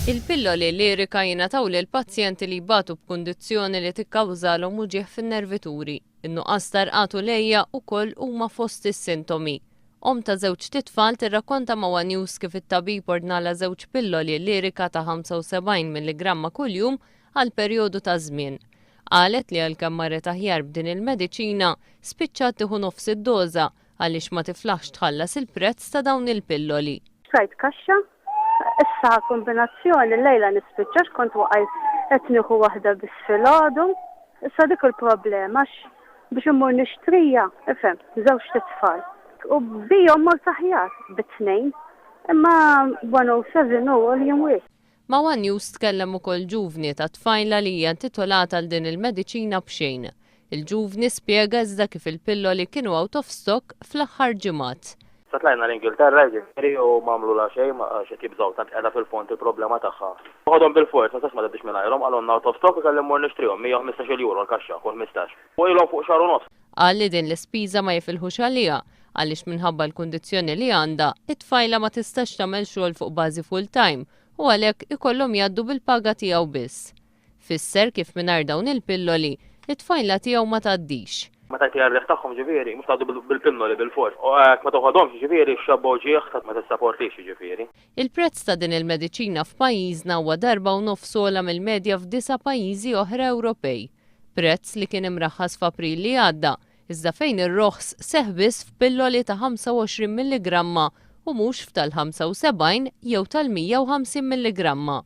Il-pilloli lirika jingħataw lil pazjenti li jbatu b'kundizzjoni li tikkawżalhom uġigħ fin-nervituri. In-nuqqas tarqatu lejja wkoll huma fost is-sintomi. Ta' żewġ titfal tirrakkonta ma' One News kif it-tabib ordnala żewġ pilloli lirika ta' 75 milligramma kuljum għal perjodu ta' żmien. Qalet li għalkemm marret aħjar b'din il-mediċina spiċċat tieħu nofs id-doża għaliex ma tiflaħx tħallas il-prezz ta' dawn il-pilloli. Xtrajt kaxxa, issa kombinazzjoni l-lejla nispiċċax kont waqgħet qed nieħu waħda biss filgħodu. Issa dik il-problema biex immur nixtrija, ifhem, żewġ titfal. U bijhom mort aħjar bit-tnejn, imma 107 huwa li jimwiet. Ma' One News tkellem ukoll ġuvni ta' tfajla li hija intitolata għal din il-mediċina b'xejn. Il-ġuvni spjega iżda kif il-pilloli kienu out of stock fl-aħħar ġimgħat. Satlajna l-Ingilterra ġifieri u m'għamlu la xejn xi tibżgħu tant qiegħda fil-font il-problema tagħha. Ħodhom bil-fors, ma sax ma tibx mingħajrhom qalulna out of stock u kelli mmur nixtrihom 115 euro l-kaxxa kull 15. U ilhom fuq xahar u nofs. Qal li din l-ispiża ma jifilħux għaliha għaliex minħabba l-kundizzjoni li għandha, it-tfajla ma tistax tagħmel xogħol fuq bażi full-time u għalhekk ikollhom jgħaddu bil-paga tiegħu biss. Fisser kif mingħajr dawn il-pilloli, it-tfajla tiegħu ma tgħaddix. Meta jgħarriħ tagħhom ġifieri, mhux tgħaddu bil-pilloli bil-fors. U hekk ma toħodhomx ġifieri xabbaw ġieħ ma tissapportix ġifieri. Il-prezz ta' din il-mediċina f'pajjiżna huwa darba u nofs ola mill-medja f'9 pajjiżi oħra Ewropej. Prezz li kien imraħħas f'April li għadda, iżda fejn ir-roħs seħħ biss f'pilloli ta' 25 milligramma u mhux f'tal-75 jew tal-150 milligramma.